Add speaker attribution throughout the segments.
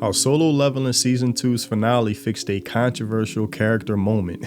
Speaker 1: How Solo Leveling Season 2's finale fixed a controversial character moment.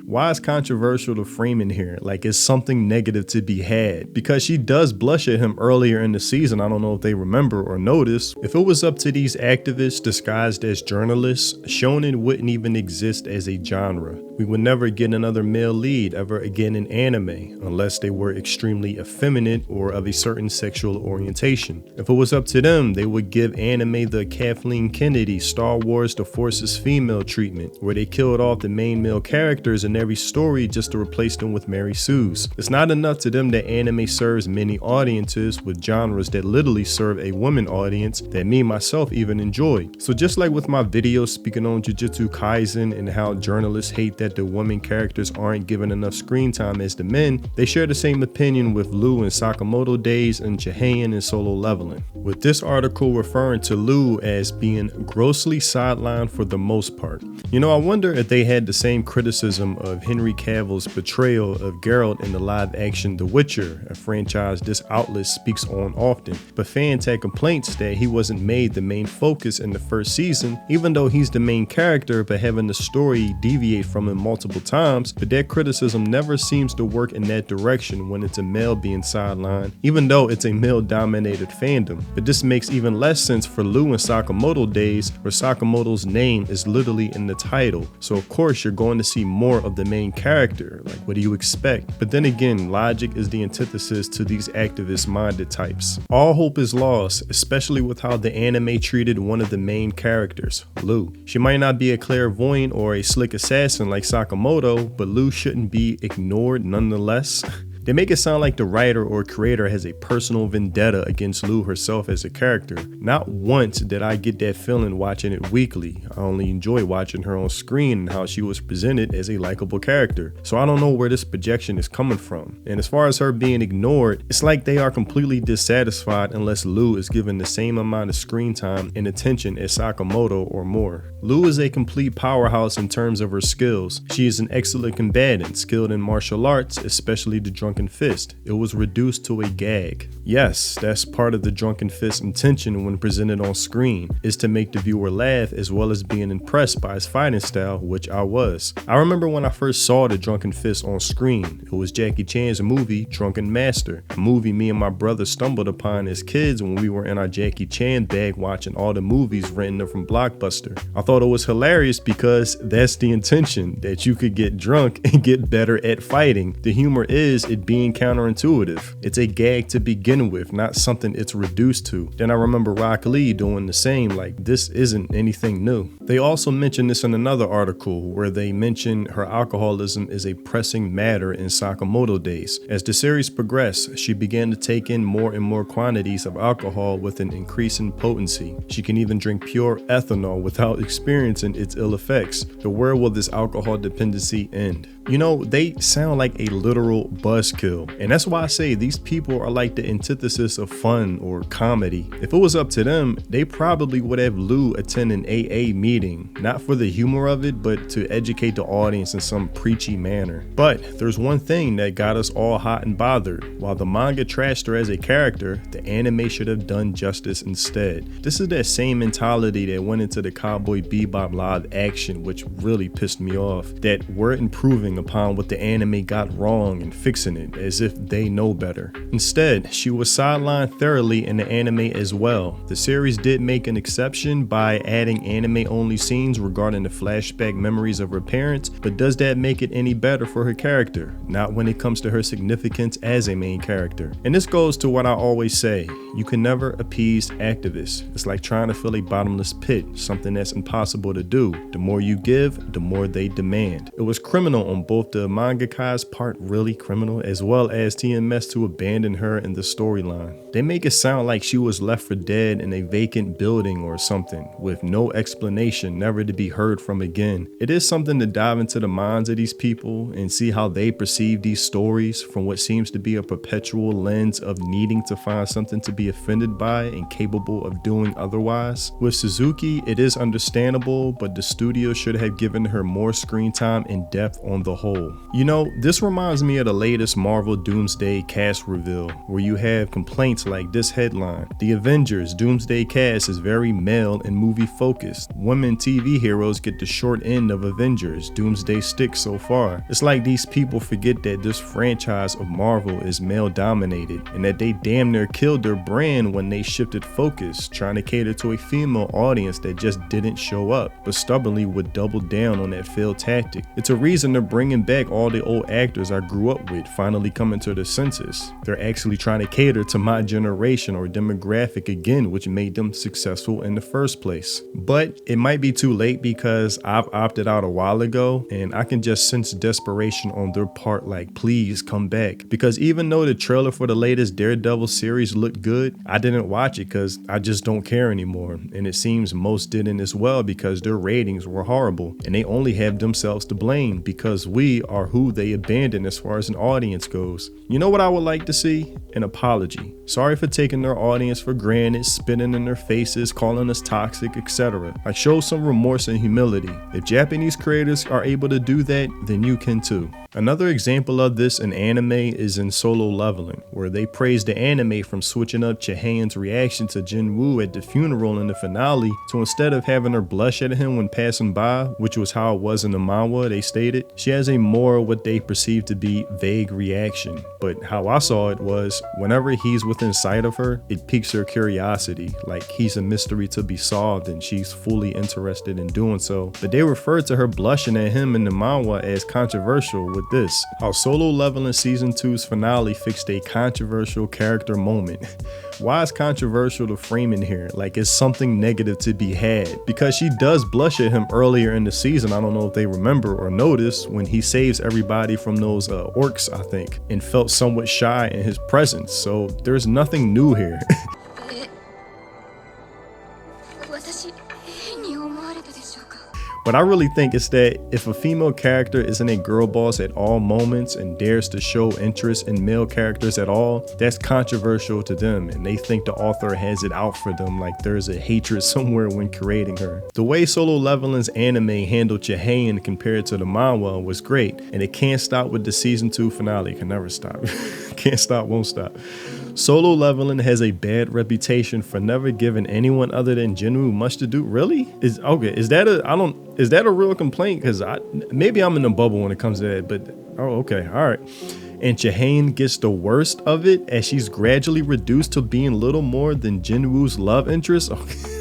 Speaker 1: Why is controversial to frame in here? Like it's something negative to be had. Because she does blush at him earlier in the season. I don't know if they remember or notice. If it was up to these activists disguised as journalists, shonen wouldn't even exist as a genre. We would never get another male lead ever again in anime, unless they were extremely effeminate or of a certain sexual orientation. If it was up to them, they would give anime the Kathleen Kennedy, Star Wars The Force's female treatment, where they killed off the main male characters in every story just to replace them with Mary Sue's. It's not enough to them that anime serves many audiences with genres that literally serve a women audience that me myself even enjoy. So just like with my videos speaking on Jujutsu Kaisen and how journalists hate that the women characters aren't given enough screen time as the men, they share the same opinion with Lu in Sakamoto Days and Hae-In in Solo Leveling. With this article referring to Lu as being grossly sidelined for the most part. You know, I wonder if they had the same criticism of Henry Cavill's portrayal of Geralt in the live-action The Witcher, a franchise this outlet speaks on often, but fans had complaints that he wasn't made the main focus in the first season, even though he's the main character, but having the story deviate from him multiple times. But that criticism never seems to work in that direction when it's a male being sidelined, even though it's a male-dominated fandom. But this makes even less sense for Lu in Sakamoto Days, where Sakamoto's name is literally in the title, so of course you're going to see more of the main character. Like, what do you expect? But then again, logic is the antithesis to these activist-minded types. All hope is lost, especially with how the anime treated one of the main characters, Lu. She might not be a clairvoyant or a slick assassin like Sakamoto, but Lu shouldn't be ignored nonetheless. They make it sound like the writer or creator has a personal vendetta against Lu herself as a character. Not once did I get that feeling watching it weekly. I only enjoy watching her on screen and how she was presented as a likable character. So I don't know where this projection is coming from. And as far as her being ignored, it's like they are completely dissatisfied unless Lu is given the same amount of screen time and attention as Sakamoto or more. Lu is a complete powerhouse in terms of her skills. She is an excellent combatant, skilled in martial arts, especially the Drunken Fist. It was reduced to a gag. Yes, that's part of the Drunken Fist intention when presented on screen, is to make the viewer laugh as well as being impressed by his fighting style, which I was. I remember when I first saw the Drunken Fist on screen. It was Jackie Chan's movie Drunken Master, a movie me and my brother stumbled upon as kids when we were in our Jackie Chan bag watching all the movies rented from Blockbuster. I thought it was hilarious because that's the intention, that you could get drunk and get better at fighting. The humor is it being counterintuitive. It's a gag to begin with, not something it's reduced to. Then I remember Rock Lee doing the same, like this isn't anything new. They also mentioned this in another article where they mention her alcoholism is a pressing matter in Sakamoto Days. As the series progressed, she began to take in more and more quantities of alcohol with an increase in potency. She can even drink pure ethanol without experiencing its ill effects. So where will this alcohol dependency end? You know, they sound like a literal buzzkill. And that's why I say these people are like the antithesis of fun or comedy. If it was up to them, they probably would have Lu attend an AA meeting, not for the humor of it, but to educate the audience in some preachy manner. But there's one thing that got us all hot and bothered. While the manga trashed her as a character, the anime should have done justice instead. This is that same mentality that went into the Cowboy Bebop live action, which really pissed me off, that we're improving upon what the anime got wrong and fixing it as if they know better. Instead, she was sidelined thoroughly in the anime as well. The series did make an exception by adding anime-only scenes regarding the flashback memories of her parents, but does that make it any better for her character? Not when it comes to her significance as a main character. And this goes to what I always say, you can never appease activists. It's like trying to fill a bottomless pit, something that's impossible to do. The more you give, the more they demand. It was criminal on both the mangaka's part, really criminal, as well as TMS to abandon her in the storyline. They make it sound like she was left for dead in a vacant building or something, with no explanation, never to be heard from again. It is something to dive into the minds of these people and see how they perceive these stories from what seems to be a perpetual lens of needing to find something to be offended by and capable of doing otherwise. With Suzuki, it is understandable, but the studio should have given her more screen time and depth on the whole. You know, this reminds me of the latest post Marvel Doomsday cast reveal, where you have complaints like this headline: The Avengers Doomsday cast is very male and movie focused. Women TV heroes get the short end of Avengers Doomsday stick so far. It's like these people forget that this franchise of Marvel is male dominated, and that they damn near killed their brand when they shifted focus, trying to cater to a female audience that just didn't show up, but stubbornly would double down on that failed tactic. It's a reason they're bringing back all the old actors I grew up with finally coming to the senses. They're actually trying to cater to my generation or demographic again, which made them successful in the first place. But it might be too late because I've opted out a while ago, and I can just sense desperation on their part, like, please come back. Because even though the trailer for the latest Daredevil series looked good, I didn't watch it because I just don't care anymore. And it seems most didn't as well because their ratings were horrible, and they only have themselves to blame because we are who they abandoned as far as an audience goes. You know what I would like to see? An apology. Sorry for taking their audience for granted, spitting in their faces, calling us toxic, etc. Like, show some remorse and humility. If Japanese creators are able to do that, then you can too. Another example of this in anime is in Solo Leveling, where they praised the anime from switching up Hae-In's reaction to Jinwoo at the funeral in the finale to instead of having her blush at him when passing by, which was how it was in the manhwa, they stated, she has a more what they perceive to be vague reaction. But how I saw it was, whenever he's within sight of her, it piques her curiosity, like he's a mystery to be solved and she's fully interested in doing so. But they referred to her blushing at him in the manhwa as controversial, with this: how Solo Leveling Season 2's finale fixed a controversial character moment. Why is controversial the framing here? Like, it's something negative to be had. Because she does blush at him earlier in the season, I don't know if they remember or notice, when he saves everybody from those orcs, I think, and felt somewhat shy in his presence. So there's nothing new here. What I really think is that if a female character isn't a girl boss at all moments and dares to show interest in male characters at all, that's controversial to them, and they think the author has it out for them, like there's a hatred somewhere when creating her. The way Solo Leveling's anime handled Hae-In compared to the manhwa was great, and it can't stop with the season 2 finale. It can never stop. Can't stop, won't stop. Solo Leveling has a bad reputation for never giving anyone other than Jinwoo much to do. Really? Is that a real complaint? Because maybe I'm in a bubble when it comes to that, but oh, okay, all right. And Hae-In gets the worst of it as she's gradually reduced to being little more than Jinwoo's love interest.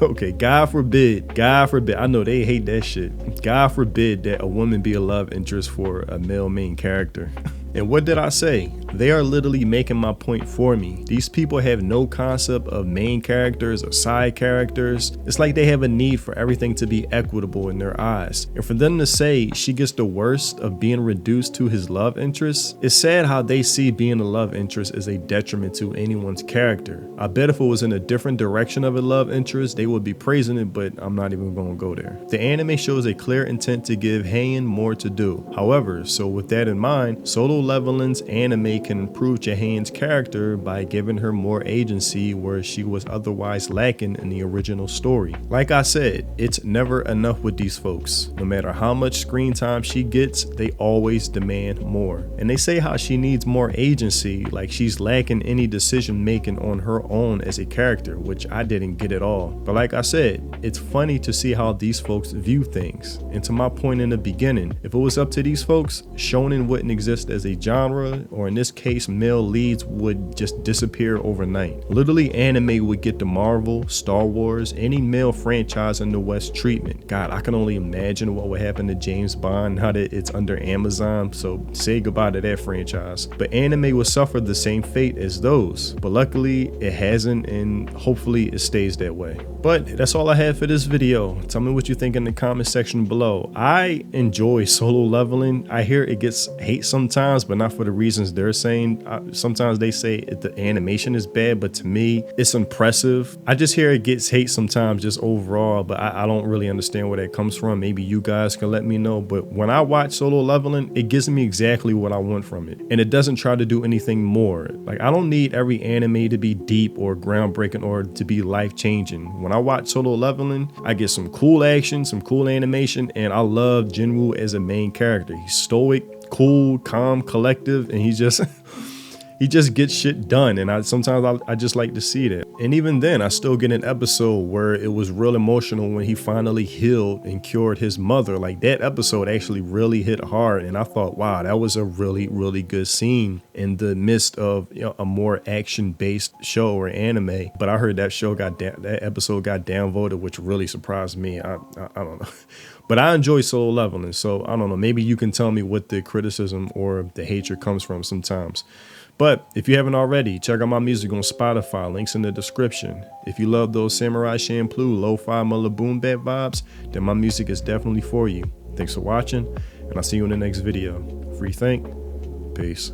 Speaker 1: Okay, God forbid, I know they hate that shit. God forbid that a woman be a love interest for a male main character. And what did I say? They are literally making my point for me. These people have no concept of main characters or side characters. It's like they have a need for everything to be equitable in their eyes. And for them to say she gets the worst of being reduced to his love interest, it's sad how they see being a love interest as a detriment to anyone's character. I bet if it was in a different direction of a love interest, they would be praising it, but I'm not even gonna go there. The anime shows a clear intent to give Hae-In more to do. However, so with that in mind, Solo Leveling's anime can improve Hae-In's character by giving her more agency where she was otherwise lacking in the original story. Like I said, it's never enough with these folks. No matter how much screen time she gets, they always demand more. And they say how she needs more agency, like she's lacking any decision making on her own as a character, which I didn't get at all. But like I said, it's funny to see how these folks view things. And to my point in the beginning, if it was up to these folks, shonen wouldn't exist as a genre, or in this case male leads would just disappear overnight. Literally, anime would get the Marvel, Star Wars, any male franchise in the West treatment. God, I can only imagine what would happen to James Bond now that it's under Amazon, so say goodbye to that franchise. But anime would suffer the same fate as those, but luckily it hasn't, and hopefully it stays that way. But that's all I have for this video. Tell me what you think in the comment section below. I enjoy Solo Leveling. I hear it gets hate sometimes, but not for the reasons they're saying. Sometimes they say the animation is bad, but to me, it's impressive. I just hear it gets hate sometimes just overall, but I don't really understand where that comes from. Maybe you guys can let me know. But when I watch Solo Leveling, it gives me exactly what I want from it. And it doesn't try to do anything more. Like, I don't need every anime to be deep or groundbreaking or to be life-changing. When I watch Solo Leveling, I get some cool action, some cool animation, and I love Jinwoo as a main character. He's stoic, cool, calm, collective, and he just he just gets shit done. And I just like to see that. And even then, I still get an episode where it was real emotional when he finally healed and cured his mother. Like, that episode actually really hit hard. And I thought, wow, that was a really, really good scene in the midst of, you know, a more action-based show or anime. But I heard that that episode got downvoted, which really surprised me. I don't know. But I enjoy Solo Leveling. So I don't know. Maybe you can tell me what the criticism or the hatred comes from sometimes. But if you haven't already, check out my music on Spotify, links in the description. If you love those Samurai Champloo, lo-fi mother boom bap vibes, then my music is definitely for you. Thanks for watching, and I'll see you in the next video. Free think. Peace.